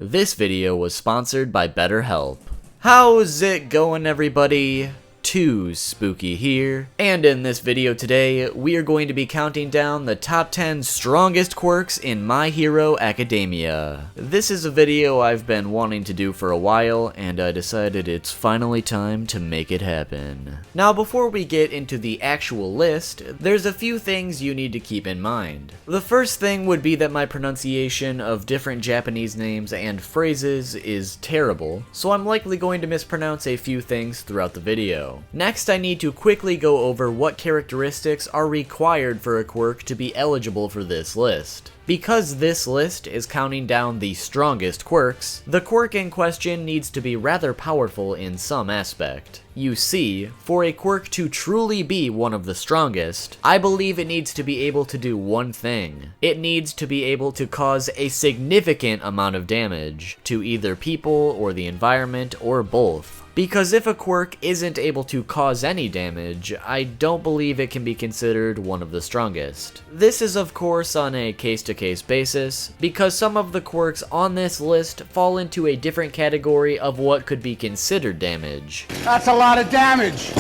This video was sponsored by BetterHelp. How's it going, everybody? Too Spooky here, and in this video today, we are going to be counting down the top 10 strongest quirks in My Hero Academia. This is a video I've been wanting to do for a while, and I decided it's finally time to make it happen. Now, before we get into the actual list, there's a few things you need to keep in mind. The first thing would be that my pronunciation of different Japanese names and phrases is terrible, so I'm likely going to mispronounce a few things throughout the video. Next, I need to quickly go over what characteristics are required for a quirk to be eligible for this list. Because this list is counting down the strongest quirks, the quirk in question needs to be rather powerful in some aspect. You see, for a quirk to truly be one of the strongest, I believe it needs to be able to do one thing. It needs to be able to cause a significant amount of damage to either people or the environment or both. Because if a quirk isn't able to cause any damage, I don't believe it can be considered one of the strongest. This is of course on a case-to-case basis, because some of the quirks on this list fall into a different category of what could be considered damage. That's a lot of damage!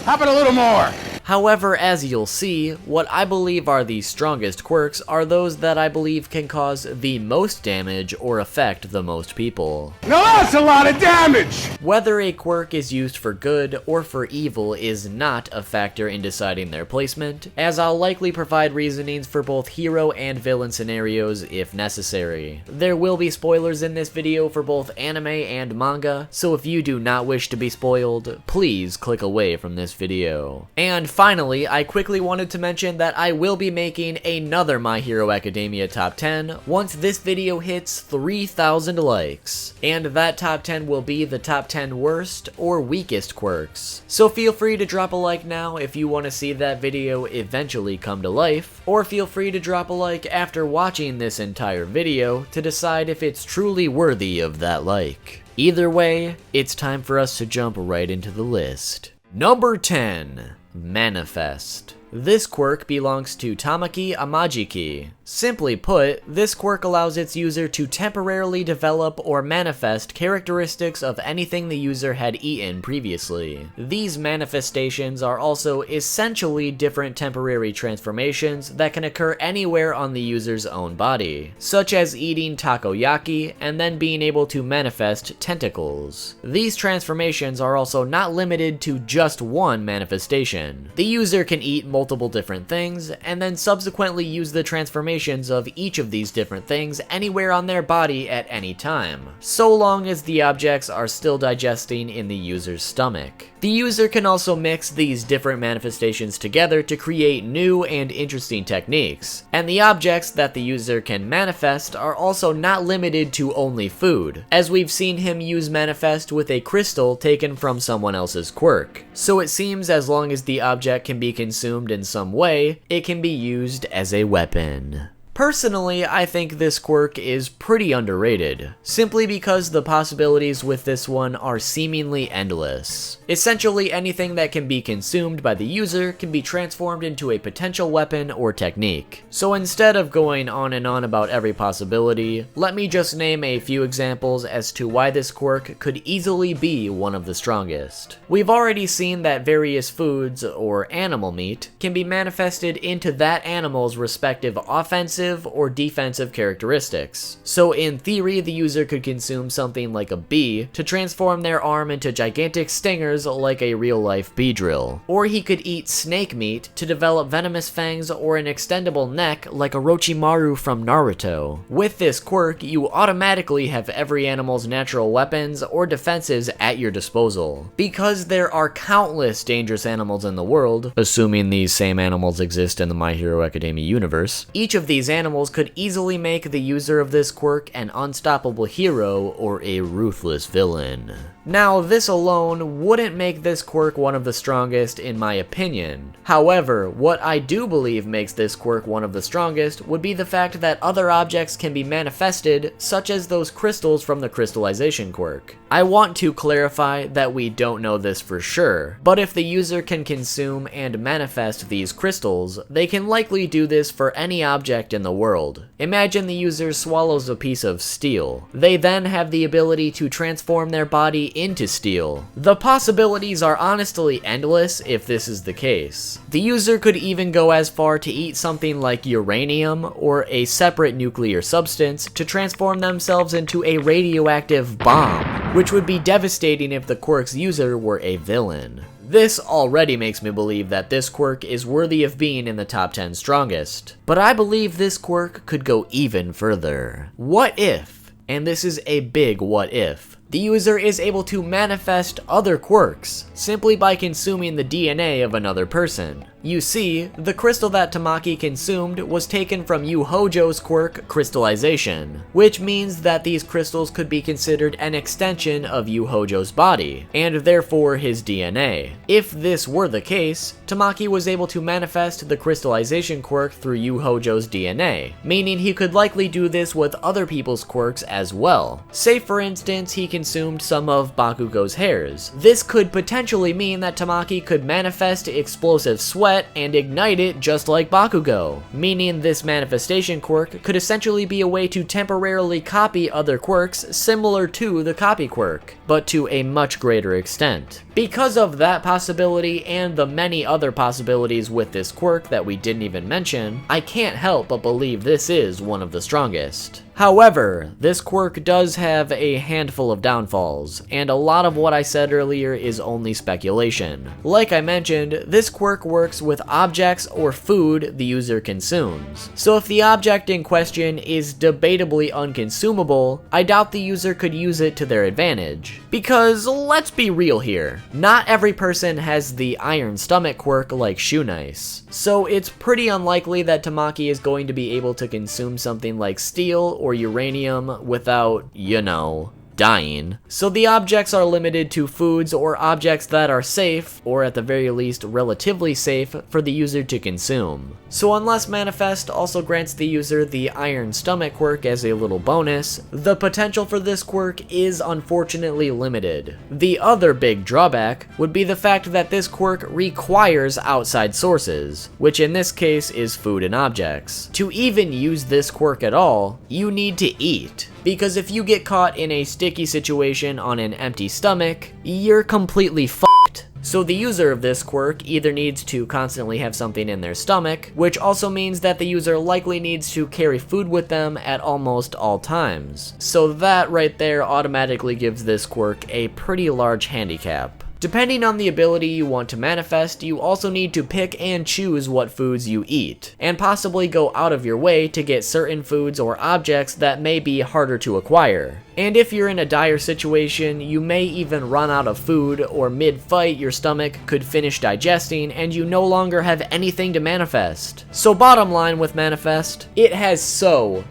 How about a little more? However, as you'll see, what I believe are the strongest quirks are those that I believe can cause the most damage or affect the most people. Now that's a lot of damage! Whether a quirk is used for good or for evil is not a factor in deciding their placement, as I'll likely provide reasonings for both hero and villain scenarios if necessary. There will be spoilers in this video for both anime and manga, so if you do not wish to be spoiled, please click away from this video. And finally, I quickly wanted to mention that I will be making another My Hero Academia top 10 once this video hits 3,000 likes. And that top 10 will be the top 10 worst or weakest quirks. So feel free to drop a like now if you want to see that video eventually come to life, or feel free to drop a like after watching this entire video to decide if it's truly worthy of that like. Either way, it's time for us to jump right into the list. Number 10. Manifest. This quirk belongs to Tamaki Amajiki. Simply put, this quirk allows its user to temporarily develop or manifest characteristics of anything the user had eaten previously. These manifestations are also essentially different temporary transformations that can occur anywhere on the user's own body, such as eating takoyaki and then being able to manifest tentacles. These transformations are also not limited to just one manifestation. The user can eat multiple different things and then subsequently use the transformation of each of these different things anywhere on their body at any time, so long as the objects are still digesting in the user's stomach. The user can also mix these different manifestations together to create new and interesting techniques, and the objects that the user can manifest are also not limited to only food, as we've seen him use manifest with a crystal taken from someone else's quirk. So it seems as long as the object can be consumed in some way, it can be used as a weapon. Personally, I think this quirk is pretty underrated, simply because the possibilities with this one are seemingly endless. Essentially, anything that can be consumed by the user can be transformed into a potential weapon or technique. So instead of going on and on about every possibility, let me just name a few examples as to why this quirk could easily be one of the strongest. We've already seen that various foods, or animal meat, can be manifested into that animal's respective offensive or defensive characteristics. So in theory, the user could consume something like a bee to transform their arm into gigantic stingers like a real-life bee drill. Or he could eat snake meat to develop venomous fangs or an extendable neck like Orochimaru from Naruto. With this quirk, you automatically have every animal's natural weapons or defenses at your disposal. Because there are countless dangerous animals in the world, assuming these same animals exist in the My Hero Academia universe, each of these animals could easily make the user of this quirk an unstoppable hero or a ruthless villain. Now, this alone wouldn't make this quirk one of the strongest in my opinion. However, what I do believe makes this quirk one of the strongest would be the fact that other objects can be manifested, such as those crystals from the crystallization quirk. I want to clarify that we don't know this for sure, but if the user can consume and manifest these crystals, they can likely do this for any object in the the world. Imagine the user swallows a piece of steel. They then have the ability to transform their body into steel. The possibilities are honestly endless if this is the case. The user could even go as far to eat something like uranium or a separate nuclear substance to transform themselves into a radioactive bomb, which would be devastating if the quirk's user were a villain. This already makes me believe that this quirk is worthy of being in the top 10 strongest. But I believe this quirk could go even further. What if, and this is a big what if, the user is able to manifest other quirks simply by consuming the DNA of another person? You see, the crystal that Tamaki consumed was taken from Yu Hojo's quirk, crystallization, which means that these crystals could be considered an extension of Yu Hojo's body, and therefore his DNA. If this were the case, Tamaki was able to manifest the crystallization quirk through Yu Hojo's DNA, meaning he could likely do this with other people's quirks as well. Say for instance, he consumed some of Bakugo's hairs. This could potentially mean that Tamaki could manifest explosive sweat and ignite it just like Bakugo, meaning this manifestation quirk could essentially be a way to temporarily copy other quirks similar to the copy quirk, but to a much greater extent. Because of that possibility and the many other possibilities with this quirk that we didn't even mention, I can't help but believe this is one of the strongest. However, this quirk does have a handful of downfalls, and a lot of what I said earlier is only speculation. Like I mentioned, this quirk works with objects or food the user consumes. So if the object in question is debatably unconsumable, I doubt the user could use it to their advantage. Because let's be real here, not every person has the iron stomach quirk like Shoe Nice. So it's pretty unlikely that Tamaki is going to be able to consume something like steel or uranium without, you know, dying. So the objects are limited to foods or objects that are safe, or at the very least relatively safe, for the user to consume. So unless Manifest also grants the user the Iron Stomach quirk as a little bonus, the potential for this quirk is unfortunately limited. The other big drawback would be the fact that this quirk requires outside sources, which in this case is food and objects. To even use this quirk at all, you need to eat. Because if you get caught in a sticky situation on an empty stomach, you're completely fucked. So the user of this quirk either needs to constantly have something in their stomach, which also means that the user likely needs to carry food with them at almost all times. So that right there automatically gives this quirk a pretty large handicap. Depending on the ability you want to manifest, you also need to pick and choose what foods you eat, and possibly go out of your way to get certain foods or objects that may be harder to acquire. And if you're in a dire situation, you may even run out of food, or mid-fight your stomach could finish digesting and you no longer have anything to manifest. So bottom line with Manifest, it has so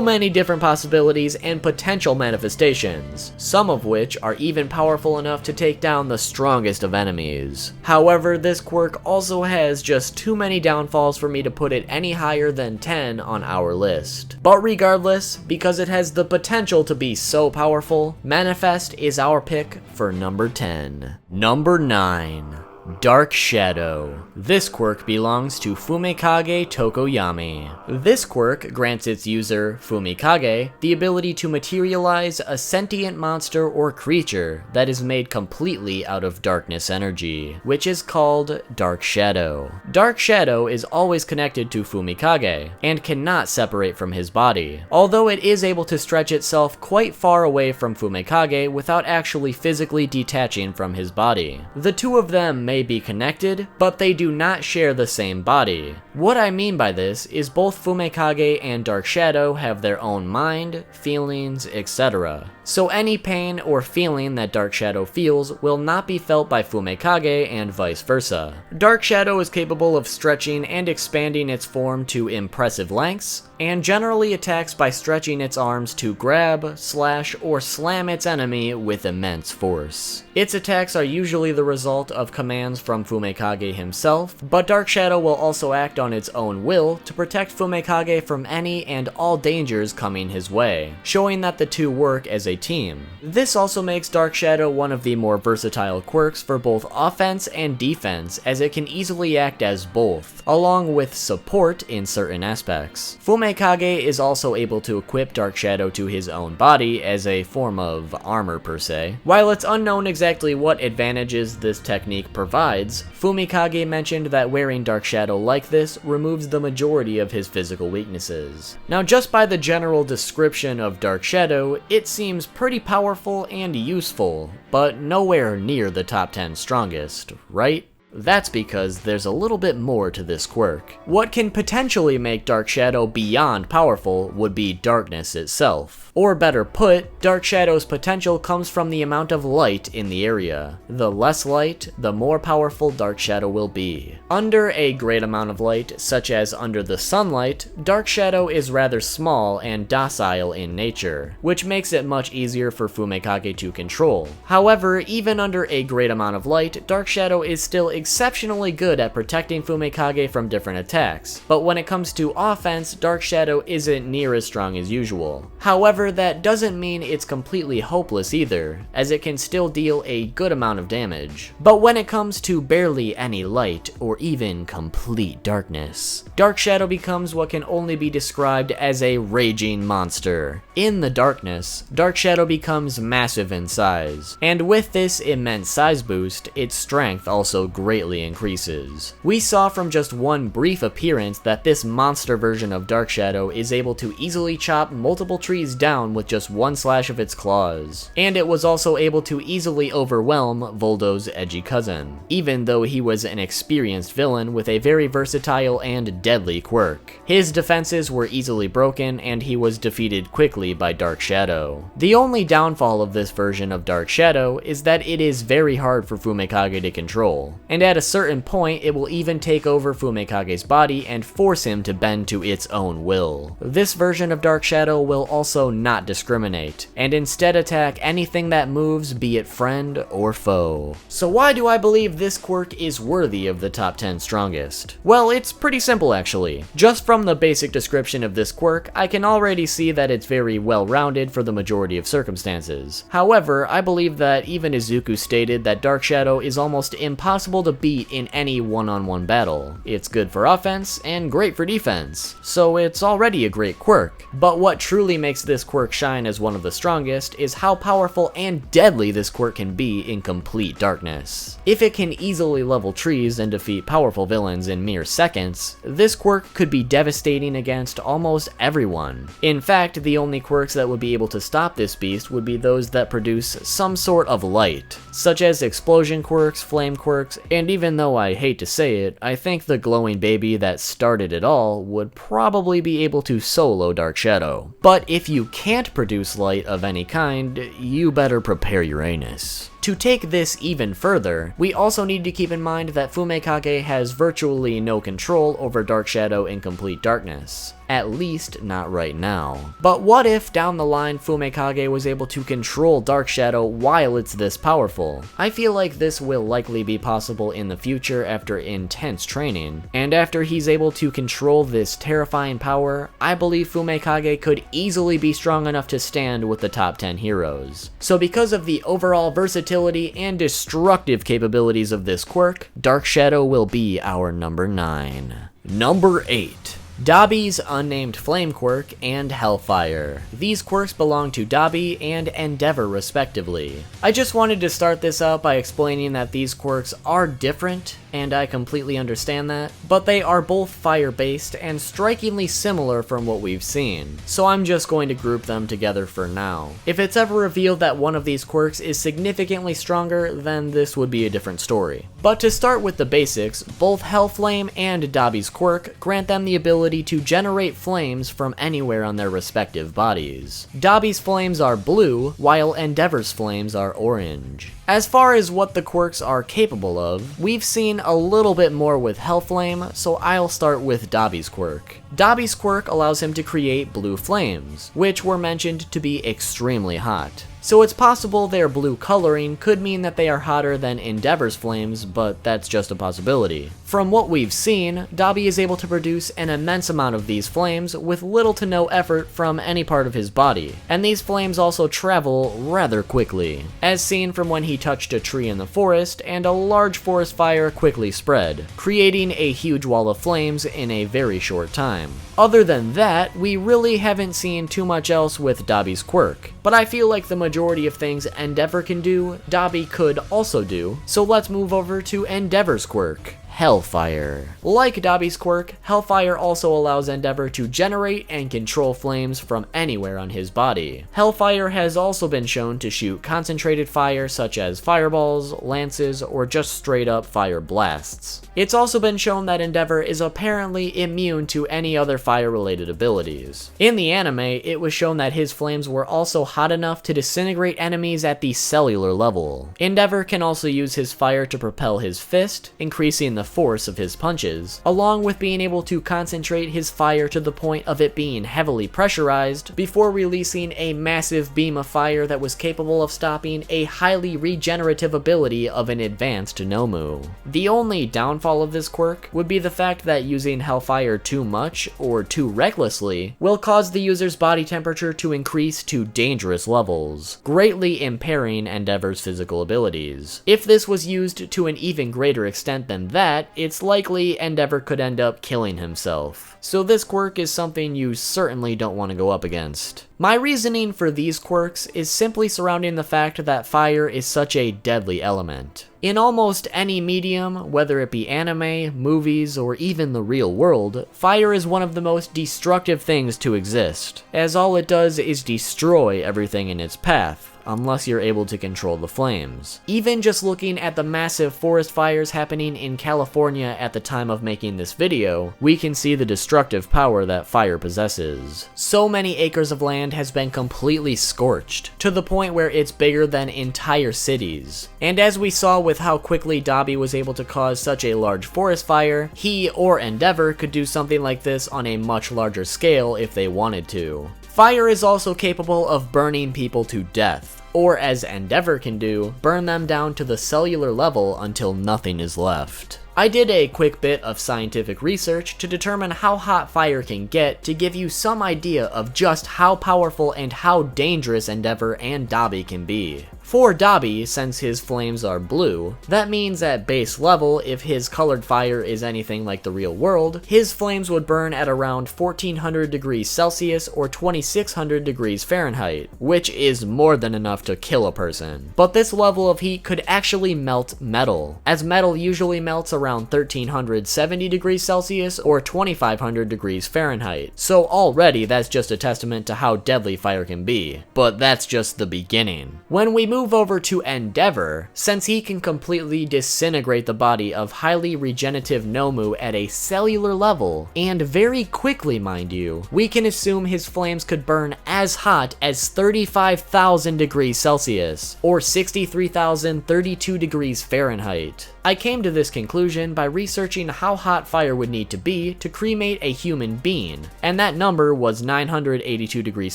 many different possibilities and potential manifestations, some of which are even powerful enough to take down the strongest of enemies. However, this quirk also has just too many downfalls for me to put it any higher than 10 on our list. But regardless, because it has the potential to be so powerful, Manifest is our pick for number 10. Number 9. Dark Shadow. This quirk belongs to Fumikage Tokoyami. This quirk grants its user, Fumikage, the ability to materialize a sentient monster or creature that is made completely out of darkness energy, which is called Dark Shadow. Dark Shadow is always connected to Fumikage, and cannot separate from his body, although it is able to stretch itself quite far away from Fumikage without actually physically detaching from his body. The two of them may be connected, but they do not share the same body. What I mean by this is both Fumikage and Dark Shadow have their own mind, feelings, etc. So any pain or feeling that Dark Shadow feels will not be felt by Fumikage and vice versa. Dark Shadow is capable of stretching and expanding its form to impressive lengths, and generally attacks by stretching its arms to grab, slash, or slam its enemy with immense force. Its attacks are usually the result of commands from Fumikage himself, but Dark Shadow will also act on its own will to protect Fumikage from any and all dangers coming his way, showing that the two work as a a team. This also makes Dark Shadow one of the more versatile quirks for both offense and defense, as it can easily act as both, along with support in certain aspects. Fumikage is also able to equip Dark Shadow to his own body as a form of armor per se. While it's unknown exactly what advantages this technique provides, Fumikage mentioned that wearing Dark Shadow like this removes the majority of his physical weaknesses. Now, just by the general description of Dark Shadow, it seems pretty powerful and useful, but nowhere near the top 10 strongest, right? That's because there's a little bit more to this quirk. What can potentially make Dark Shadow beyond powerful would be darkness itself. Or better put, Dark Shadow's potential comes from the amount of light in the area. The less light, the more powerful Dark Shadow will be. Under a great amount of light, such as under the sunlight, Dark Shadow is rather small and docile in nature, which makes it much easier for Fumikage to control. However, even under a great amount of light, Dark Shadow is still exceptionally good at protecting Fumikage from different attacks, but when it comes to offense, Dark Shadow isn't near as strong as usual. However, that doesn't mean it's completely hopeless either, as it can still deal a good amount of damage. But when it comes to barely any light, or even complete darkness, Dark Shadow becomes what can only be described as a raging monster. In the darkness, Dark Shadow becomes massive in size, and with this immense size boost, its strength also greatly increases. We saw from just one brief appearance that this monster version of Dark Shadow is able to easily chop multiple trees down with just one slash of its claws, and it was also able to easily overwhelm Voldo's edgy cousin, even though he was an experienced villain with a very versatile and deadly quirk. His defenses were easily broken, and he was defeated quickly by Dark Shadow. The only downfall of this version of Dark Shadow is that it is very hard for Fumikage to control, and at a certain point it will even take over Fumikage's body and force him to bend to its own will. This version of Dark Shadow will also not discriminate, and instead attack anything that moves, be it friend or foe. So why do I believe this quirk is worthy of the top 10 strongest? Well, it's pretty simple actually. Just from the basic description of this quirk, I can already see that it's very well-rounded for the majority of circumstances. However, I believe that even Izuku stated that Dark Shadow is almost impossible to beat in any one-on-one battle. It's good for offense and great for defense, so it's already a great quirk. But what truly makes this quirk shine as one of the strongest is how powerful and deadly this quirk can be in complete darkness. If it can easily level trees and defeat powerful villains in mere seconds, this quirk could be devastating against almost everyone. In fact, the only quirks that would be able to stop this beast would be those that produce some sort of light, such as explosion quirks, flame quirks, and even though I hate to say it, I think the glowing baby that started it all would probably be able to solo Dark Shadow. But if you can't produce light of any kind, you better prepare your anus. To take this even further, we also need to keep in mind that Fumikage has virtually no control over Dark Shadow in complete darkness. At least, not right now. But what if down the line Fumikage was able to control Dark Shadow while it's this powerful? I feel like this will likely be possible in the future after intense training, and after he's able to control this terrifying power, I believe Fumikage could easily be strong enough to stand with the top 10 heroes. So because of the overall versatility and destructive capabilities of this quirk, Dark Shadow will be our number 9. Number 8. Dabi's unnamed flame quirk and Hellfire. These quirks belong to Dabi and Endeavor respectively. I just wanted to start this out by explaining that these quirks are different, and I completely understand that, but they are both fire-based and strikingly similar from what we've seen, so I'm just going to group them together for now. If it's ever revealed that one of these quirks is significantly stronger, then this would be a different story. But to start with the basics, both Hellflame and Dabi's quirk grant them the ability to generate flames from anywhere on their respective bodies. Dabi's flames are blue, while Endeavor's flames are orange. As far as what the quirks are capable of, we've seen a little bit more with Hellflame, so I'll start with Dabi's quirk. Dabi's quirk allows him to create blue flames, which were mentioned to be extremely hot. So it's possible their blue coloring could mean that they are hotter than Endeavor's flames, but that's just a possibility. From what we've seen, Dabi is able to produce an immense amount of these flames with little to no effort from any part of his body, and these flames also travel rather quickly, as seen from when he touched a tree in the forest and a large forest fire quickly spread, creating a huge wall of flames in a very short time. Other than that, we really haven't seen too much else with Dabi's quirk, but I feel like the majority of things Endeavor can do, Dabi could also do, so let's move over to Endeavor's quirk. Hellfire. Like Dabi's quirk, Hellfire also allows Endeavor to generate and control flames from anywhere on his body. Hellfire has also been shown to shoot concentrated fire such as fireballs, lances, or just straight up fire blasts. It's also been shown that Endeavor is apparently immune to any other fire-related abilities. In the anime, it was shown that his flames were also hot enough to disintegrate enemies at the cellular level. Endeavor can also use his fire to propel his fist, increasing the force of his punches, along with being able to concentrate his fire to the point of it being heavily pressurized before releasing a massive beam of fire that was capable of stopping a highly regenerative ability of an advanced Nomu. The only downfall of this quirk would be the fact that using Hellfire too much or too recklessly will cause the user's body temperature to increase to dangerous levels, greatly impairing Endeavor's physical abilities. If this was used to an even greater extent than that, it's likely Endeavor could end up killing himself. So this quirk is something you certainly don't want to go up against. My reasoning for these quirks is simply surrounding the fact that fire is such a deadly element. In almost any medium, whether it be anime, movies, or even the real world, fire is one of the most destructive things to exist, as all it does is destroy everything in its path, unless you're able to control the flames. Even just looking at the massive forest fires happening in California at the time of making this video, we can see the destructive power that fire possesses. So many acres of land has been completely scorched, to the point where it's bigger than entire cities. And as we saw with how quickly Dabi was able to cause such a large forest fire, he or Endeavor could do something like this on a much larger scale if they wanted to. Fire is also capable of burning people to death, or as Endeavor can do, burn them down to the cellular level until nothing is left. I did a quick bit of scientific research to determine how hot fire can get to give you some idea of just how powerful and how dangerous Endeavor and Dabi can be. For Dabi, since his flames are blue, that means at base level, if his colored fire is anything like the real world, his flames would burn at around 1400 degrees Celsius or 2600 degrees Fahrenheit, which is more than enough to kill a person. But this level of heat could actually melt metal, as metal usually melts around 1370 degrees Celsius or 2500 degrees Fahrenheit. So already that's just a testament to how deadly fire can be. But that's just the beginning. When we move over to Endeavor, since he can completely disintegrate the body of highly regenerative Nomu at a cellular level, and very quickly mind you, we can assume his flames could burn as hot as 35,000 degrees Celsius, or 63,032 degrees Fahrenheit. I came to this conclusion by researching how hot fire would need to be to cremate a human being, and that number was 982 degrees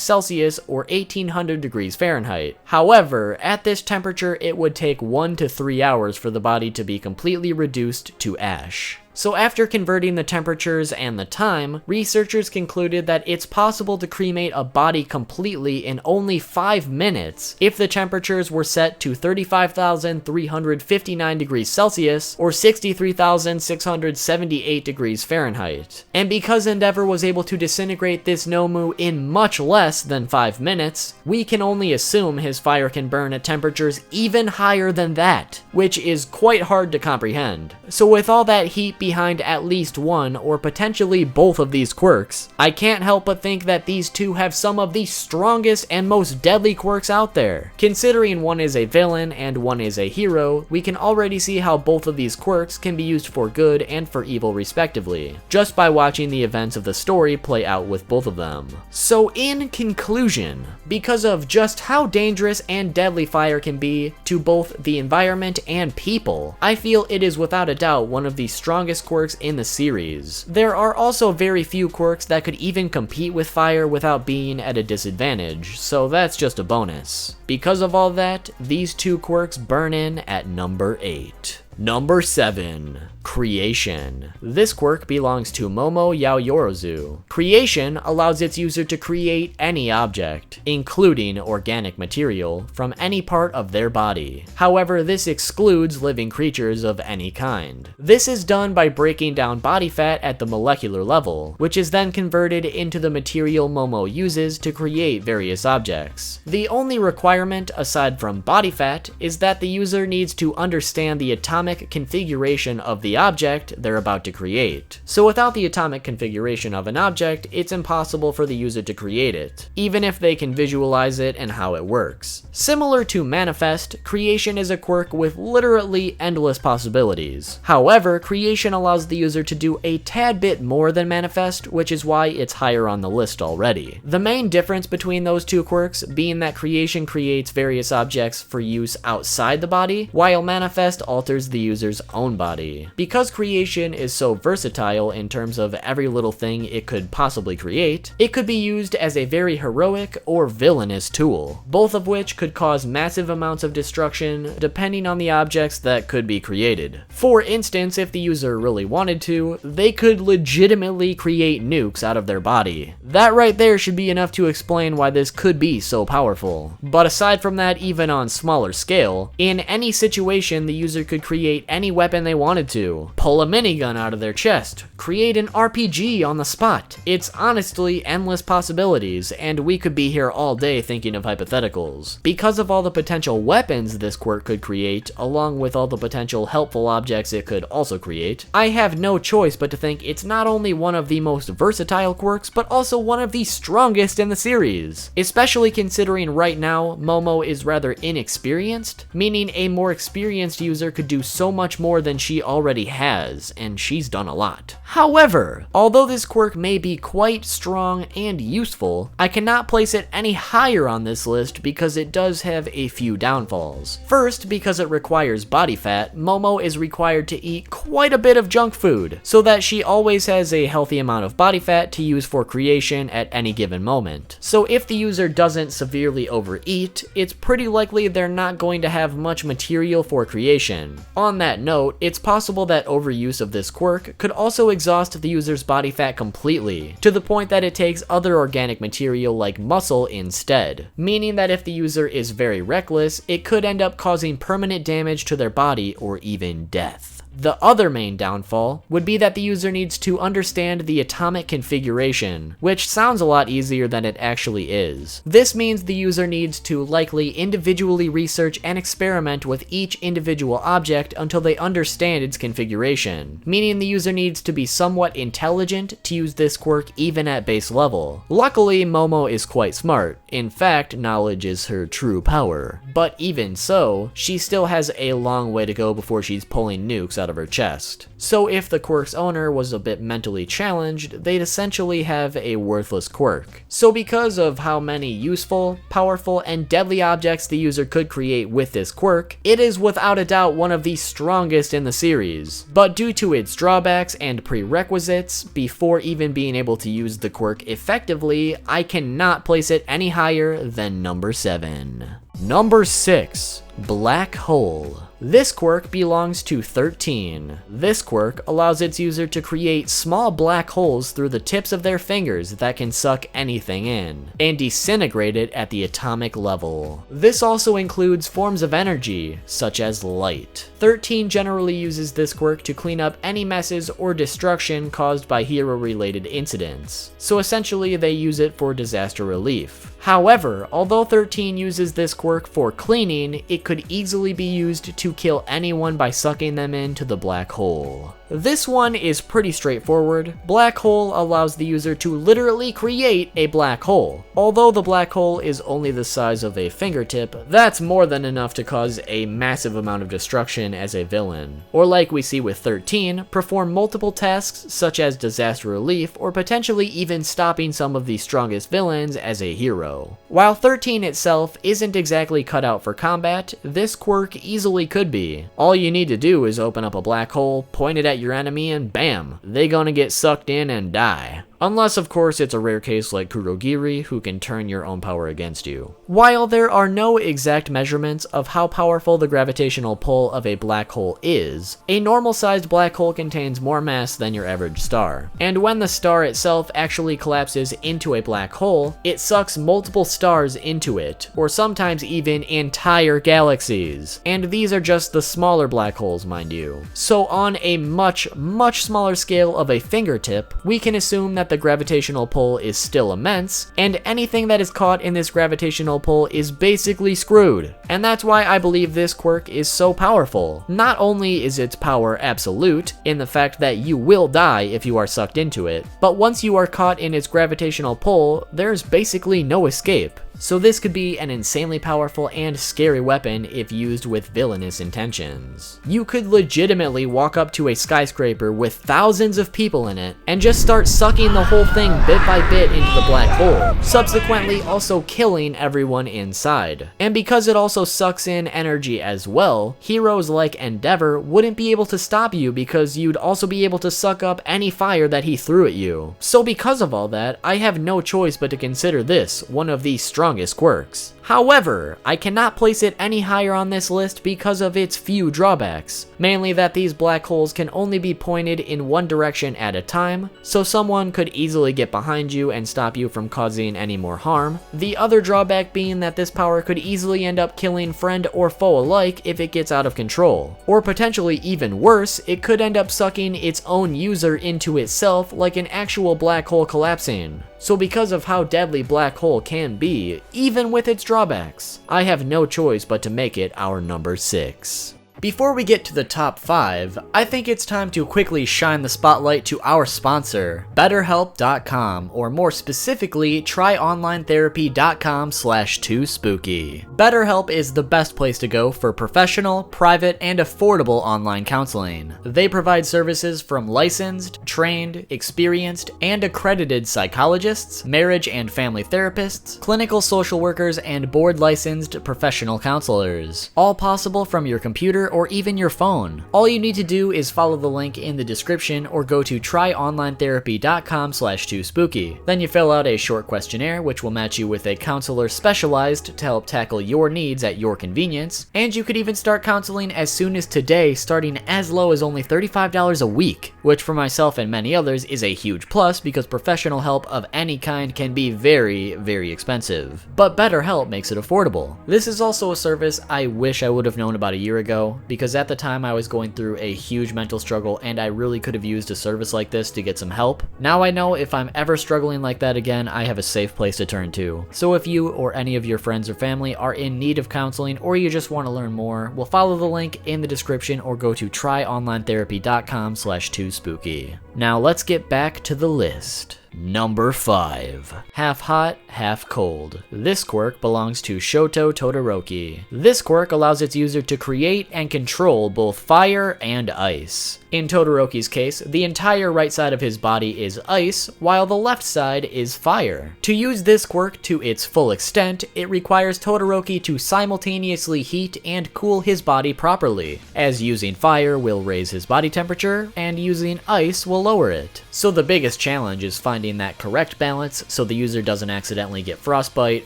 Celsius or 1800 degrees Fahrenheit. However, at this temperature it would take 1 to 3 hours for the body to be completely reduced to ash. So after converting the temperatures and the time, researchers concluded that it's possible to cremate a body completely in only 5 minutes if the temperatures were set to 35,359 degrees Celsius or 63,678 degrees Fahrenheit. And because Endeavor was able to disintegrate this Nomu in much less than 5 minutes, we can only assume his fire can burn at temperatures even higher than that, which is quite hard to comprehend. So with all that heat behind at least one or potentially both of these quirks, I can't help but think that these two have some of the strongest and most deadly quirks out there. Considering one is a villain and one is a hero, we can already see how both of these quirks can be used for good and for evil respectively, just by watching the events of the story play out with both of them. So in conclusion, because of just how dangerous and deadly fire can be to both the environment and people, I feel it is without a doubt one of the strongest strongest quirks in the series. There are also very few quirks that could even compete with fire without being at a disadvantage, so that's just a bonus. Because of all that, these two quirks burn in at number 8. Number 7. Creation. This quirk belongs to Momo Yaoyorozu. Creation allows its user to create any object, including organic material, from any part of their body. However, this excludes living creatures of any kind. This is done by breaking down body fat at the molecular level, which is then converted into the material Momo uses to create various objects. The only requirement, aside from body fat, is that the user needs to understand the atomic configuration of the object they're about to create. So without the atomic configuration of an object, it's impossible for the user to create it, even if they can visualize it and how it works. Similar to Manifest, Creation is a quirk with literally endless possibilities. However, Creation allows the user to do a tad bit more than Manifest, which is why it's higher on the list already. The main difference between those two quirks being that Creation creates various objects for use outside the body, while Manifest alters the user's own body. Because Creation is so versatile in terms of every little thing it could possibly create, it could be used as a very heroic or villainous tool, both of which could cause massive amounts of destruction depending on the objects that could be created. For instance, if the user really wanted to, they could legitimately create nukes out of their body. That right there should be enough to explain why this could be so powerful. But aside from that, even on smaller scale, in any situation the user could create any weapon they wanted to, pull a minigun out of their chest, create an RPG on the spot. It's honestly endless possibilities, and we could be here all day thinking of hypotheticals. Because of all the potential weapons this quirk could create, along with all the potential helpful objects it could also create, I have no choice but to think it's not only one of the most versatile quirks, but also one of the strongest in the series. Especially considering right now, Momo is rather inexperienced, meaning a more experienced user could do so much more than she already has, and she's done a lot. However, although this quirk may be quite strong and useful, I cannot place it any higher on this list because it does have a few downfalls. First, because it requires body fat, Momo is required to eat quite a bit of junk food, so that she always has a healthy amount of body fat to use for creation at any given moment. So if the user doesn't severely overeat, it's pretty likely they're not going to have much material for creation. On that note, it's possible that overuse of this quirk could also exhaust the user's body fat completely, to the point that it takes other organic material like muscle instead, meaning that if the user is very reckless, it could end up causing permanent damage to their body or even death. The other main downfall would be that the user needs to understand the atomic configuration, which sounds a lot easier than it actually is. This means the user needs to likely individually research and experiment with each individual object until they understand its configuration, meaning the user needs to be somewhat intelligent to use this quirk even at base level. Luckily, Momo is quite smart. In fact, knowledge is her true power. But even so, she still has a long way to go before she's pulling nukes out of her chest. So if the quirk's owner was a bit mentally challenged, they'd essentially have a worthless quirk. So because of how many useful, powerful, and deadly objects the user could create with this quirk, it is without a doubt one of the strongest in the series. But due to its drawbacks and prerequisites, before even being able to use the quirk effectively, I cannot place it any higher than number 7. Number 6. Black Hole. This quirk belongs to 13. This quirk allows its user to create small black holes through the tips of their fingers that can suck anything in, and disintegrate it at the atomic level. This also includes forms of energy, such as light. 13 generally uses this quirk to clean up any messes or destruction caused by hero-related incidents, so essentially they use it for disaster relief. However, although 13 uses this quirk for cleaning, it could easily be used to kill anyone by sucking them into the black hole. This one is pretty straightforward. Black hole allows the user to literally create a black hole. Although the black hole is only the size of a fingertip, that's more than enough to cause a massive amount of destruction as a villain. Or like we see with 13, perform multiple tasks such as disaster relief or potentially even stopping some of the strongest villains as a hero. While 13 itself isn't exactly cut out for combat, this quirk easily could be. All you need to do is open up a black hole, point it at at your enemy and bam, they gonna get sucked in and die. Unless, of course, it's a rare case like Kurogiri, who can turn your own power against you. While there are no exact measurements of how powerful the gravitational pull of a black hole is, a normal-sized black hole contains more mass than your average star. And when the star itself actually collapses into a black hole, it sucks multiple stars into it, or sometimes even entire galaxies. And these are just the smaller black holes, mind you. So on a much, much smaller scale of a fingertip, we can assume that the gravitational pull is still immense, and anything that is caught in this gravitational pull is basically screwed. And that's why I believe this quirk is so powerful. Not only is its power absolute, in the fact that you will die if you are sucked into it, but once you are caught in its gravitational pull, there's basically no escape. So this could be an insanely powerful and scary weapon if used with villainous intentions. You could legitimately walk up to a skyscraper with thousands of people in it and just start sucking the whole thing bit by bit into the black hole, subsequently also killing everyone inside. And because it also sucks in energy as well, heroes like Endeavor wouldn't be able to stop you because you'd also be able to suck up any fire that he threw at you. So because of all that, I have no choice but to consider this one of the strongest quirks. However, I cannot place it any higher on this list because of its few drawbacks, mainly that these black holes can only be pointed in one direction at a time, so someone could easily get behind you and stop you from causing any more harm. The other drawback being that this power could easily end up killing friend or foe alike if it gets out of control. Or potentially even worse, it could end up sucking its own user into itself like an actual black hole collapsing. So because of how deadly black hole can be, even with its drawbacks, I have no choice but to make it our number 6. Before we get to the top 5, I think it's time to quickly shine the spotlight to our sponsor, BetterHelp.com, or more specifically, tryonlinetherapy.com/2spooky. BetterHelp is the best place to go for professional, private, and affordable online counseling. They provide services from licensed, trained, experienced, and accredited psychologists, marriage and family therapists, clinical social workers, and board-licensed professional counselors. All possible from your computer or even your phone. All you need to do is follow the link in the description or go to tryonlinetherapy.com/2spooky. Then you fill out a short questionnaire which will match you with a counselor specialized to help tackle your needs at your convenience, and you could even start counseling as soon as today, starting as low as only $35 a week, which for myself and many others is a huge plus because professional help of any kind can be very, very expensive. But BetterHelp makes it affordable. This is also a service I wish I would have known about a year ago, because at the time I was going through a huge mental struggle and I really could have used a service like this to get some help. Now I know if I'm ever struggling like that again, I have a safe place to turn to. So if you or any of your friends or family are in need of counseling or you just want to learn more, well, follow the link in the description or go to tryonlinetherapy.com/2spooky. Now let's get back to the list. Number 5. Half hot, half cold. This quirk belongs to Shoto Todoroki. This quirk allows its user to create and control both fire and ice. In Todoroki's case, the entire right side of his body is ice, while the left side is fire. To use this quirk to its full extent, it requires Todoroki to simultaneously heat and cool his body properly, as using fire will raise his body temperature, and using ice will lower it. So the biggest challenge is finding that correct balance so the user doesn't accidentally get frostbite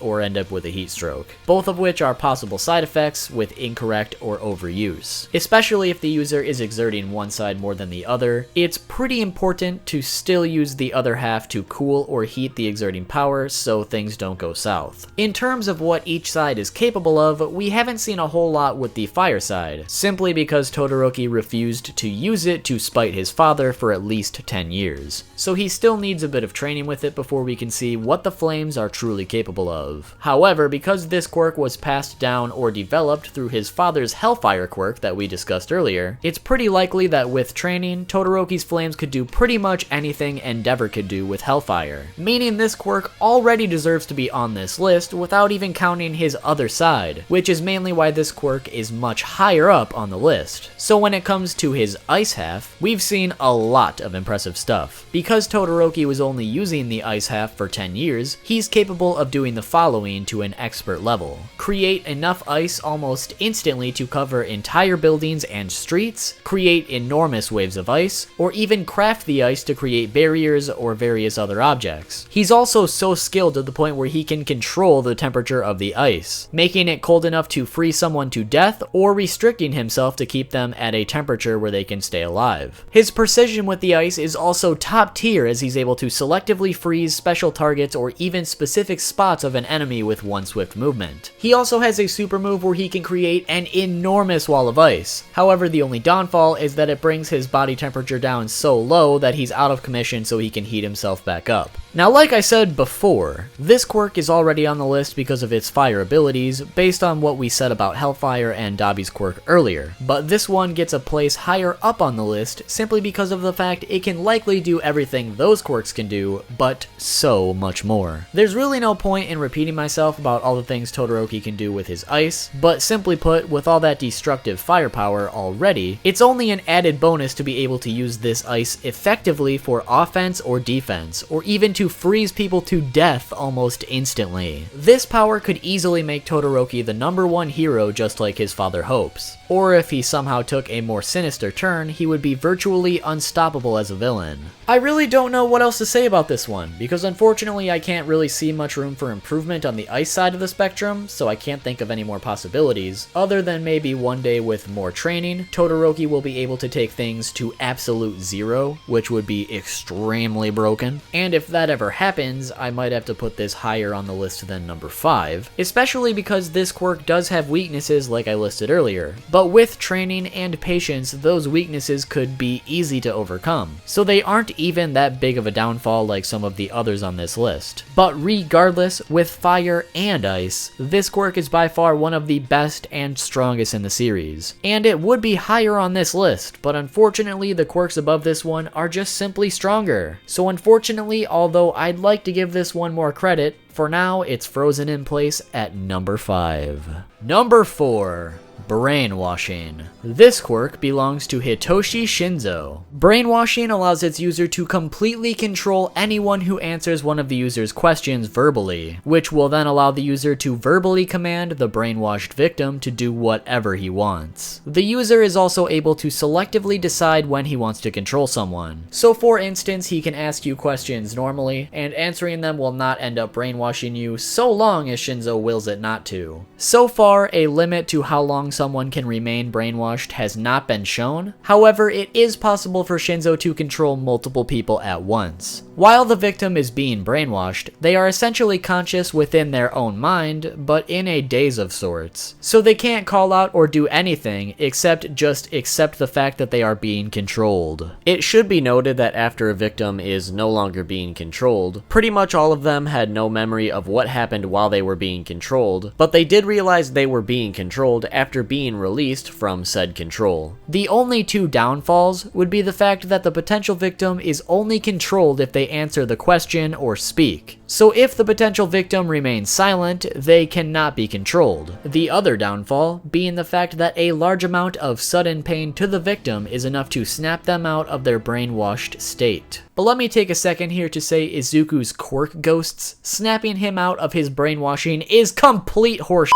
or end up with a heat stroke, both of which are possible side effects with incorrect or overuse. Especially if the user is exerting one side more than the other, it's pretty important to still use the other half to cool or heat the exerting power so things don't go south. In terms of what each side is capable of, we haven't seen a whole lot with the fire side, simply because Todoroki refused to use it to spite his father for at least 10 years. So he still needs a bit of training with it before we can see what the flames are truly capable of. However, because this quirk was passed down or developed through his father's Hellfire quirk that we discussed earlier, it's pretty likely that with training, Todoroki's flames could do pretty much anything Endeavor could do with Hellfire, meaning this quirk already deserves to be on this list without even counting his other side, which is mainly why this quirk is much higher up on the list. So when it comes to his ice half, we've seen a lot of impressive stuff. Because Todoroki was only using the ice half for 10 years, he's capable of doing the following to an expert level. Create enough ice almost instantly to cover entire buildings and streets, create enormous enormous waves of ice, or even craft the ice to create barriers or various other objects. He's also so skilled to the point where he can control the temperature of the ice, making it cold enough to freeze someone to death or restricting himself to keep them at a temperature where they can stay alive. His precision with the ice is also top tier, as he's able to selectively freeze special targets or even specific spots of an enemy with one swift movement. He also has a super move where he can create an enormous wall of ice. However, the only downfall is that it brings his body temperature down so low that he's out of commission so he can heat himself back up. Now, like I said before, this quirk is already on the list because of its fire abilities, based on what we said about Hellfire and Dobby's quirk earlier, but this one gets a place higher up on the list simply because of the fact it can likely do everything those quirks can do, but so much more. There's really no point in repeating myself about all the things Todoroki can do with his ice, but simply put, with all that destructive firepower already, it's only an added bonus to be able to use this ice effectively for offense or defense, or even to freeze people to death almost instantly. This power could easily make Todoroki the #1 hero, just like his father hopes. Or if he somehow took a more sinister turn, he would be virtually unstoppable as a villain. I really don't know what else to say about this one, because unfortunately I can't really see much room for improvement on the ice side of the spectrum, so I can't think of any more possibilities, other than maybe one day with more training, Todoroki will be able to take things to absolute zero, which would be extremely broken. And if that ever happens, I might have to put this higher on the list than number 5, especially because this quirk does have weaknesses like I listed earlier, but with training and patience, those weaknesses could be easy to overcome, so they aren't even that big of a downfall like some of the others on this list. But regardless, with fire and ice, this quirk is by far one of the best and strongest in the series, and it would be higher on this list, but unfortunately the quirks above this one are just simply stronger. So unfortunately, although I'd like to give this one more credit, for now it's frozen in place at number 5. Number 4. Brainwashing. This quirk belongs to Hitoshi Shinzo. Brainwashing allows its user to completely control anyone who answers one of the user's questions verbally, which will then allow the user to verbally command the brainwashed victim to do whatever he wants. The user is also able to selectively decide when he wants to control someone. So for instance, he can ask you questions normally, and answering them will not end up brainwashing you so long as Shinzo wills it not to. So far, a limit to how long someone can remain brainwashed has not been shown. However, it is possible for Shinzo to control multiple people at once. While the victim is being brainwashed, they are essentially conscious within their own mind, but in a daze of sorts. So they can't call out or do anything except just accept the fact that they are being controlled. It should be noted that after a victim is no longer being controlled, pretty much all of them had no memory of what happened while they were being controlled, but they did realize they were being controlled after being released from said control. The only two downfalls would be the fact that the potential victim is only controlled if they answer the question or speak. So if the potential victim remains silent, they cannot be controlled. The other downfall being the fact that a large amount of sudden pain to the victim is enough to snap them out of their brainwashed state. But let me take a second here to say Izuku's quirk ghosts snapping him out of his brainwashing is complete horseshit.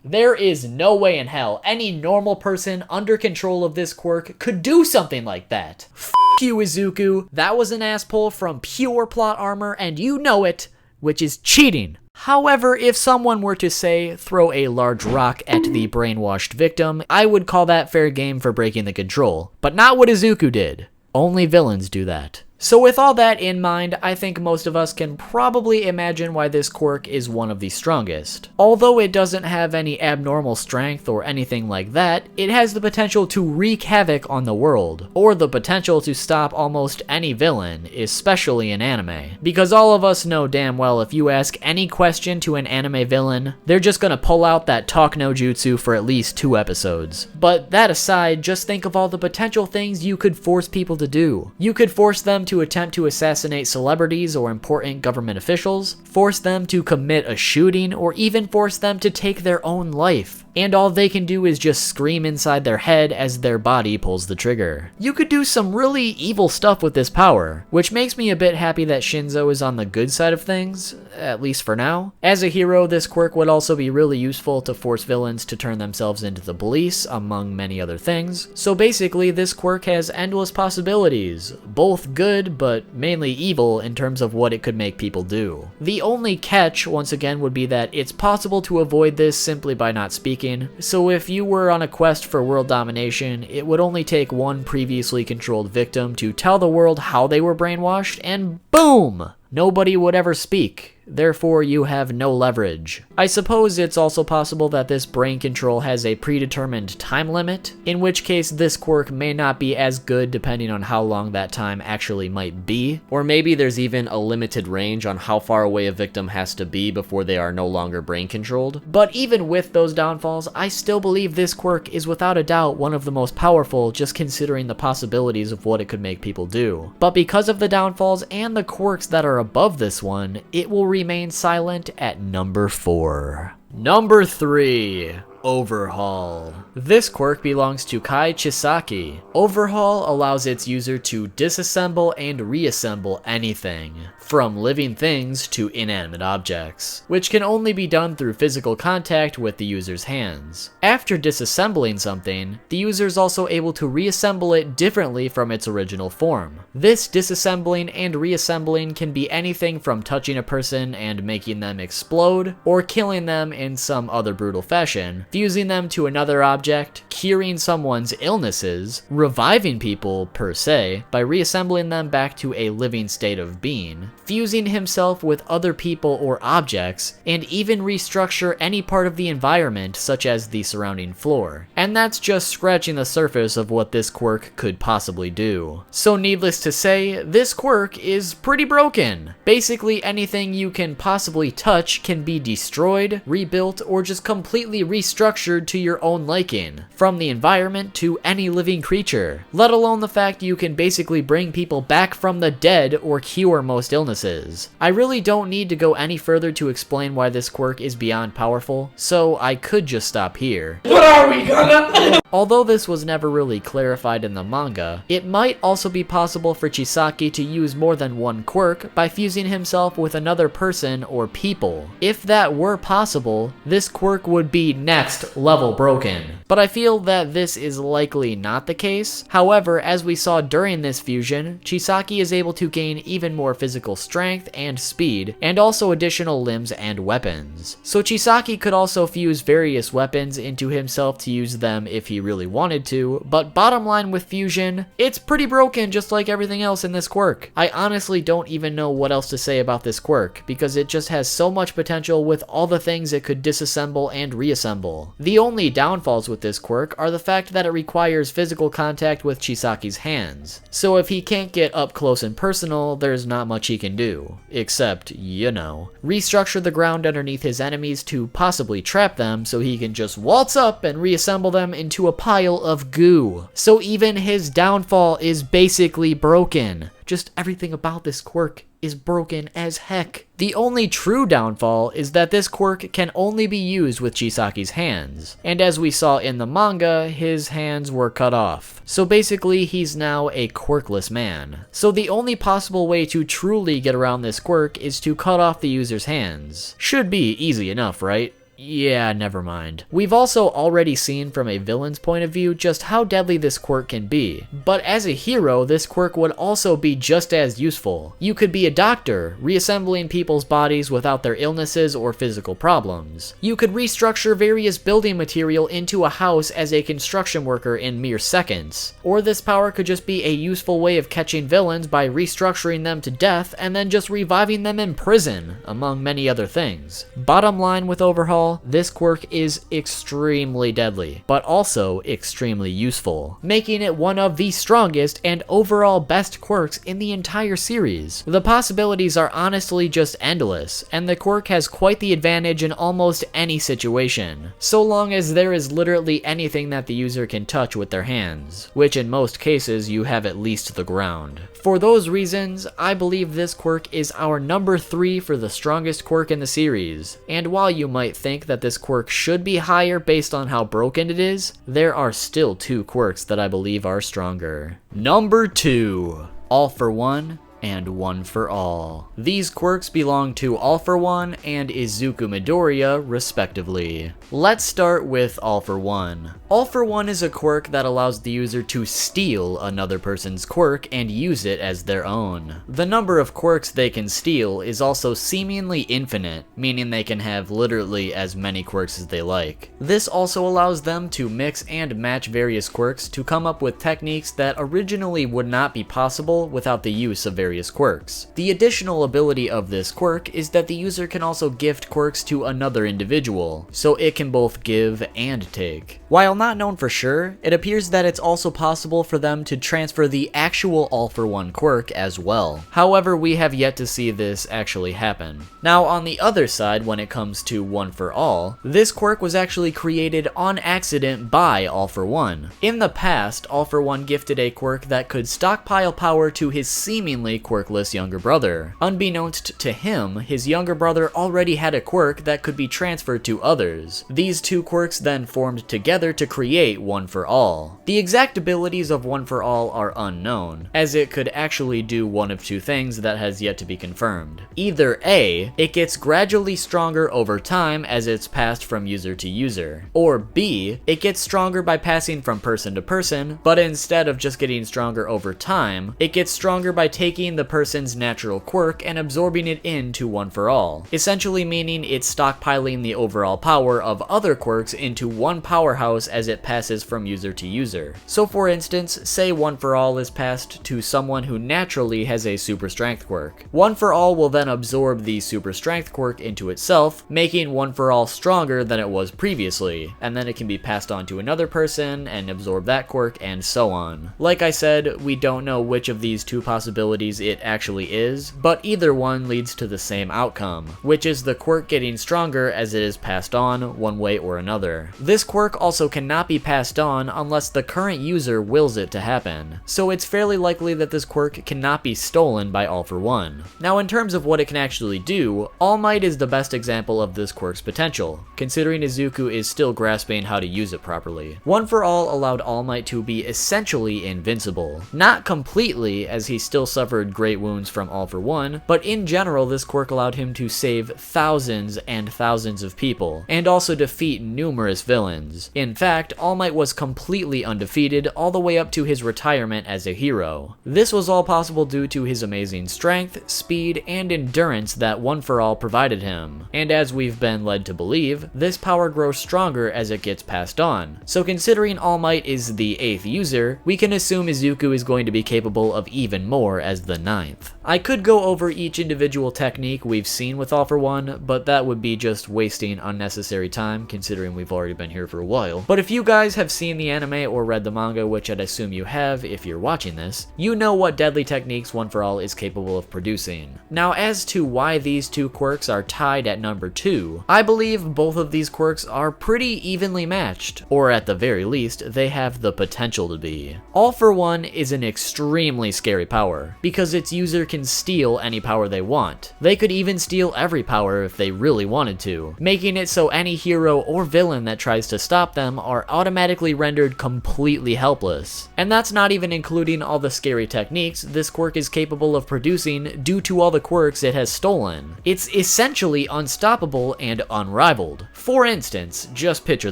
There is no way in hell any normal person under control of this quirk could do something like that. F you, Izuku. That was an ass pull from pure plot armor, and you know it, which is cheating. However, if someone were to say, throw a large rock at the brainwashed victim, I would call that fair game for breaking the control. But not what Izuku did. Only villains do that. So with all that in mind, I think most of us can probably imagine why this quirk is one of the strongest. Although it doesn't have any abnormal strength or anything like that, it has the potential to wreak havoc on the world, or the potential to stop almost any villain, especially in anime. Because all of us know damn well if you ask any question to an anime villain, they're just gonna pull out that talk no jutsu for at least 2 episodes. But that aside, just think of all the potential things you could force people to do. You could force them to attempt to assassinate celebrities or important government officials, force them to commit a shooting, or even force them to take their own life. And all they can do is just scream inside their head as their body pulls the trigger. You could do some really evil stuff with this power, which makes me a bit happy that Shinzo is on the good side of things, at least for now. As a hero, this quirk would also be really useful to force villains to turn themselves into the police, among many other things. So basically, this quirk has endless possibilities, both good but mainly evil in terms of what it could make people do. The only catch, once again, would be that it's possible to avoid this simply by not speaking. So if you were on a quest for world domination, it would only take one previously controlled victim to tell the world how they were brainwashed, and boom! Nobody would ever speak. Therefore, you have no leverage. I suppose it's also possible that this brain control has a predetermined time limit, in which case this quirk may not be as good depending on how long that time actually might be. Or maybe there's even a limited range on how far away a victim has to be before they are no longer brain controlled. But even with those downfalls, I still believe this quirk is without a doubt one of the most powerful, just considering the possibilities of what it could make people do. But because of the downfalls and the quirks that are above this one, it will remain silent at number 4. Number 3. Overhaul. This quirk belongs to Kai Chisaki. Overhaul allows its user to disassemble and reassemble anything, from living things to inanimate objects, which can only be done through physical contact with the user's hands. After disassembling something, the user is also able to reassemble it differently from its original form. This disassembling and reassembling can be anything from touching a person and making them explode, or killing them in some other brutal fashion, fusing them to another object, curing someone's illnesses, reviving people per se by reassembling them back to a living state of being, fusing himself with other people or objects, and even restructure any part of the environment such as the surrounding floor. And that's just scratching the surface of what this quirk could possibly do. So needless to say, this quirk is pretty broken. Basically anything you can possibly touch can be destroyed, rebuilt, or just completely restructured to your own liking, from the environment to any living creature, let alone the fact you can basically bring people back from the dead or cure most illnesses. I really don't need to go any further to explain why this quirk is beyond powerful, so I could just stop here. What are we gonna? Although this was never really clarified in the manga, it might also be possible for Chisaki to use more than one quirk by fusing himself with another person or people. If that were possible, this quirk would be next level broken. But I feel that this is likely not the case. However, as we saw during this fusion, Chisaki is able to gain even more physical strength and speed, and also additional limbs and weapons. So Chisaki could also fuse various weapons into himself to use them if he really wanted to, but bottom line with fusion, it's pretty broken just like everything else in this quirk. I honestly don't even know what else to say about this quirk, because it just has so much potential with all the things it could disassemble and reassemble. The only downfalls with this quirk are the fact that it requires physical contact with Chisaki's hands. So if he can't get up close and personal, there's not much he can do. Except, you know, restructure the ground underneath his enemies to possibly trap them so he can just waltz up and reassemble them into a pile of goo. So even his downfall is basically broken. Just everything about this quirk is broken as heck. The only true downfall is that this quirk can only be used with Chisaki's hands, and as we saw in the manga, his hands were cut off. So basically, he's now a quirkless man. So the only possible way to truly get around this quirk is to cut off the user's hands. Should be easy enough, right? Yeah, never mind. We've also already seen from a villain's point of view just how deadly this quirk can be, but as a hero, this quirk would also be just as useful. You could be a doctor, reassembling people's bodies without their illnesses or physical problems. You could restructure various building material into a house as a construction worker in mere seconds. Or this power could just be a useful way of catching villains by restructuring them to death and then just reviving them in prison, among many other things. Bottom line with Overhaul, this quirk is extremely deadly, but also extremely useful, making it one of the strongest and overall best quirks in the entire series. The possibilities are honestly just endless, and the quirk has quite the advantage in almost any situation, so long as there is literally anything that the user can touch with their hands, which in most cases you have at least the ground. For those reasons, I believe this quirk is our number 3 for the strongest quirk in the series. And while you might think that this quirk should be higher based on how broken it is, there are still 2 quirks that I believe are stronger. Number 2, All for One and One for All. These quirks belong to All for One and Izuku Midoriya, respectively. Let's start with All for One. All for One is a quirk that allows the user to steal another person's quirk and use it as their own. The number of quirks they can steal is also seemingly infinite, meaning they can have literally as many quirks as they like. This also allows them to mix and match various quirks to come up with techniques that originally would not be possible without the use of various quirks. The additional ability of this quirk is that the user can also gift quirks to another individual, so it can both give and take. While not known for sure, it appears that it's also possible for them to transfer the actual All for One quirk as well. However, we have yet to see this actually happen. Now, on the other side, when it comes to One for All, this quirk was actually created on accident by All for One. In the past, All for One gifted a quirk that could stockpile power to his seemingly quirkless younger brother. Unbeknownst to him, his younger brother already had a quirk that could be transferred to others. These 2 quirks then formed together to create One for All. The exact abilities of One for All are unknown, as it could actually do one of 2 things that has yet to be confirmed. Either A, it gets gradually stronger over time as it's passed from user to user, or B, it gets stronger by passing from person to person, but instead of just getting stronger over time, it gets stronger by taking the person's natural quirk and absorbing it into One for All, essentially meaning it's stockpiling the overall power of other quirks into one powerhouse as it passes from user to user. So for instance, say One for All is passed to someone who naturally has a super strength quirk. One for All will then absorb the super strength quirk into itself, making One for All stronger than it was previously, and then it can be passed on to another person and absorb that quirk and so on. Like I said, we don't know which of these 2 possibilities it actually is, but either one leads to the same outcome, which is the quirk getting stronger as it is passed on one way or another. This quirk also cannot be passed on unless the current user wills it to happen, so it's fairly likely that this quirk cannot be stolen by All for One. Now, in terms of what it can actually do, All Might is the best example of this quirk's potential, considering Izuku is still grasping how to use it properly. One for All allowed All Might to be essentially invincible. Not completely, as he still suffered great wounds from All for One, but in general this quirk allowed him to save thousands and thousands of people, and also defeat numerous villains. In fact, All Might was completely undefeated all the way up to his retirement as a hero. This was all possible due to his amazing strength, speed, and endurance that One for All provided him. And as we've been led to believe, this power grows stronger as it gets passed on. So considering All Might is the 8th user, we can assume Izuku is going to be capable of even more as the 9th. I could go over each individual technique we've seen with All for One, but that would be just wasting unnecessary time considering we've already been here for a while. But if you guys have seen the anime or read the manga, which I'd assume you have if you're watching this, you know what deadly techniques One for All is capable of producing. Now, as to why these 2 quirks are tied at number 2, I believe both of these quirks are pretty evenly matched, or at the very least, they have the potential to be. All for One is an extremely scary power, because its user can steal any power they want. They could even steal every power if they really wanted to, making it so any hero or villain that tries to stop them are automatically rendered completely helpless. And that's not even including all the scary techniques this quirk is capable of producing due to all the quirks it has stolen. It's essentially unstoppable and unrivaled. For instance, just picture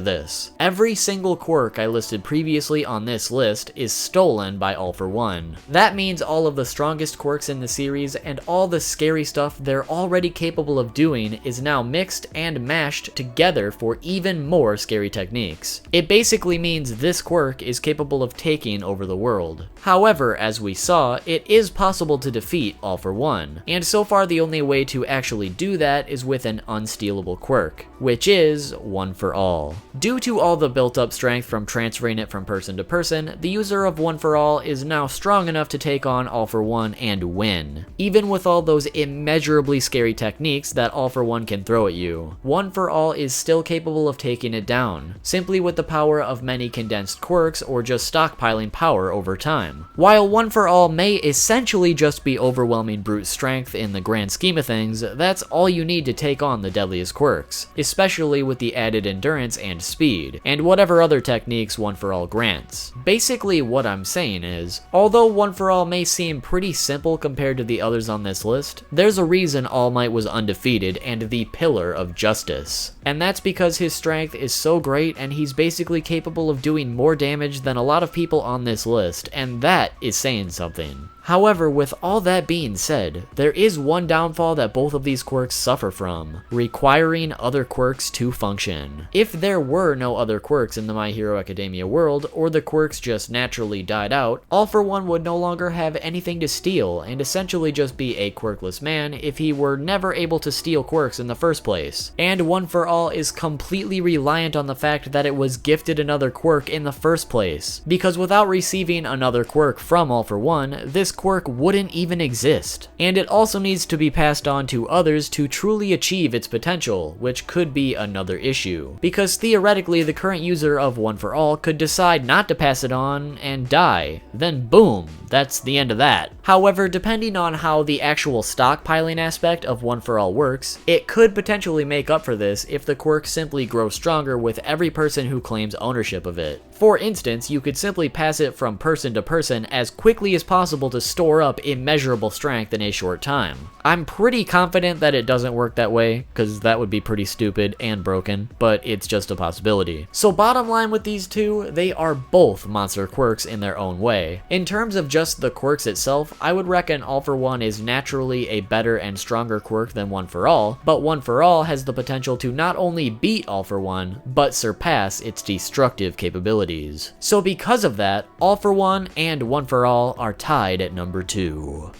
this. Every single quirk I listed previously on this list is stolen by All for One. That means all of the strongest quirks in the series and all the scary stuff they're already capable of doing is now mixed and mashed together for even more scary techniques. It basically means this quirk is capable of taking over the world. However, as we saw, it is possible to defeat All for One, and so far the only way to actually do that is with an unstealable quirk, which is One for All. Due to all the built up strength from transferring it from person to person, the user of One for All is now strong enough to take on All for One and win. Even with all those immeasurably scary techniques that All for One can throw at you, One for All is still capable of taking it down, simply simply with the power of many condensed quirks or just stockpiling power over time. While One for All may essentially just be overwhelming brute strength in the grand scheme of things, that's all you need to take on the deadliest quirks, especially with the added endurance and speed, and whatever other techniques One for All grants. Basically what I'm saying is, although One for All may seem pretty simple compared to the others on this list, there's a reason All Might was undefeated and the pillar of justice. And that's because his strength is so great and he's basically capable of doing more damage than a lot of people on this list, and that is saying something. However, with all that being said, there is one downfall that both of these quirks suffer from: requiring other quirks to function. If there were no other quirks in the My Hero Academia world, or the quirks just naturally died out, All for One would no longer have anything to steal, and essentially just be a quirkless man if he were never able to steal quirks in the first place. And One for All is completely reliant on the fact that it was gifted another quirk in the first place, because without receiving another quirk from All for One, this quirk wouldn't even exist. And it also needs to be passed on to others to truly achieve its potential, which could be another issue, because theoretically the current user of One for All could decide not to pass it on and die. Then boom, that's the end of that. However, depending on how the actual stockpiling aspect of One for All works, it could potentially make up for this if the quirk simply grows stronger with every person who claims ownership of it. For instance, you could simply pass it from person to person as quickly as possible to store up immeasurable strength in a short time. I'm pretty confident that it doesn't work that way, because that would be pretty stupid and broken, but it's just a possibility. So bottom line with these two, they are both monster quirks in their own way. In terms of just the quirks itself, I would reckon All for One is naturally a better and stronger quirk than One for All, but One for All has the potential to not only beat All for One, but surpass its destructive capabilities. So because of that, All for One and One for All are tied at number 2.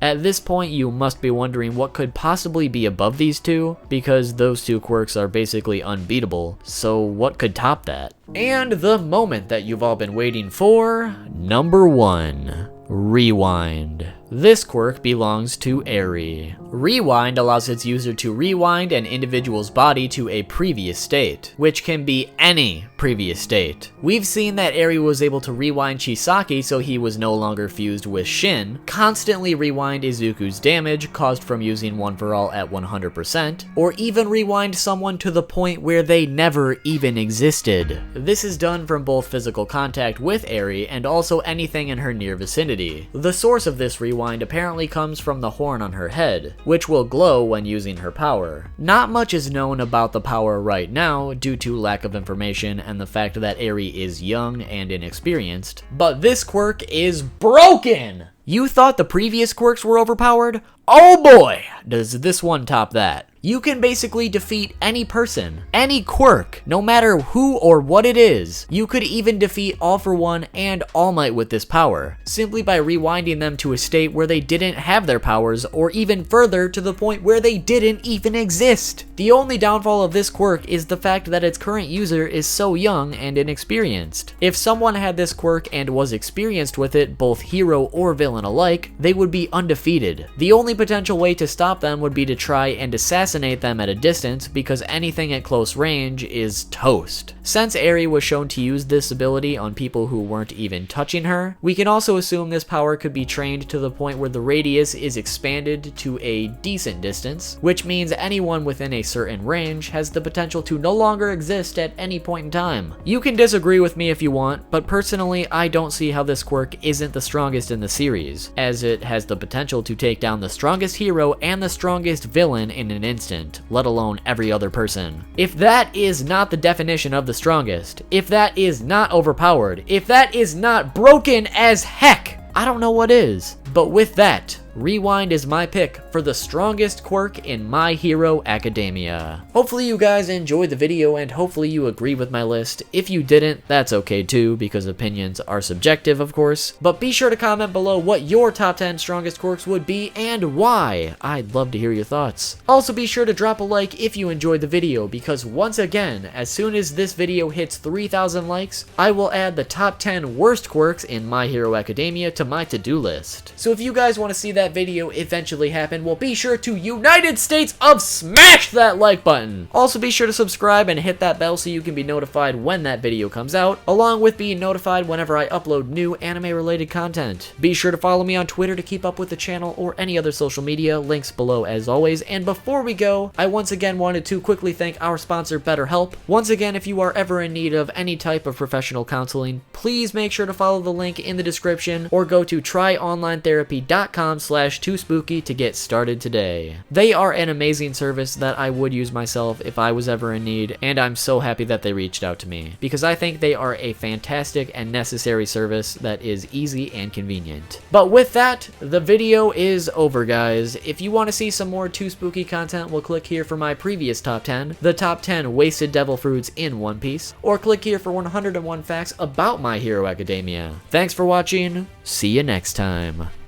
At this point, you must be wondering what could possibly be above these two, because those two quirks are basically unbeatable, so what could top that? And the moment that you've all been waiting for, number 1. Rewind. This quirk belongs to Eri. Rewind allows its user to rewind an individual's body to a previous state, which can be any previous state. We've seen that Eri was able to rewind Chisaki so he was no longer fused with Shin, constantly rewind Izuku's damage caused from using One for All at 100%, or even rewind someone to the point where they never even existed. This is done from both physical contact with Eri and also anything in her near vicinity. The source of this rewind apparently comes from the horn on her head, which will glow when using her power. Not much is known about the power right now due to lack of information and the fact that Eri is young and inexperienced, but this quirk is broken! You thought the previous quirks were overpowered? Oh boy, does this one top that. You can basically defeat any person, any quirk, no matter who or what it is. You could even defeat All for One and All Might with this power, simply by rewinding them to a state where they didn't have their powers, or even further to the point where they didn't even exist. The only downfall of this quirk is the fact that its current user is so young and inexperienced. If someone had this quirk and was experienced with it, both hero or villain alike, they would be undefeated. The only potential way to stop them would be to try and assassinate them at a distance, because anything at close range is toast. Since Eri was shown to use this ability on people who weren't even touching her, we can also assume this power could be trained to the point where the radius is expanded to a decent distance, which means anyone within a certain range has the potential to no longer exist at any point in time. You can disagree with me if you want, but personally I don't see how this quirk isn't the strongest in the series, as it has the potential to take down the strongest hero and the strongest villain in an instant, let alone every other person. If that is not the definition of the strongest, if that is not overpowered, if that is not broken as heck, I don't know what is. But with that, Rewind is my pick for the strongest quirk in My Hero Academia. Hopefully you guys enjoyed the video and hopefully you agree with my list. If you didn't, that's okay too, because opinions are subjective, of course. But be sure to comment below what your top 10 strongest quirks would be and why. I'd love to hear your thoughts. Also be sure to drop a like if you enjoyed the video, because once again, as soon as this video hits 3,000 likes, I will add the top 10 worst quirks in My Hero Academia to my to-do list. So if you guys want to see that that video eventually happen, well, be sure to United States of smash that like button. Also, be sure to subscribe and hit that bell so you can be notified when that video comes out, along with being notified whenever I upload new anime-related content. Be sure to follow me on Twitter to keep up with the channel or any other social media, links below as always. And before we go, I once again wanted to quickly thank our sponsor, BetterHelp. Once again, if you are ever in need of any type of professional counseling, please make sure to follow the link in the description or go to tryonlinetherapy.com/toospooky to get started today. They are an amazing service that I would use myself if I was ever in need, and I'm so happy that they reached out to me because I think they are a fantastic and necessary service that is easy and convenient. But with that, the video is over, guys. If you want to see some more Too Spooky content, well, click here for my previous top 10, the top 10 wasted devil fruits in One Piece, or click here for 101 facts about My Hero Academia. Thanks for watching. See you next time.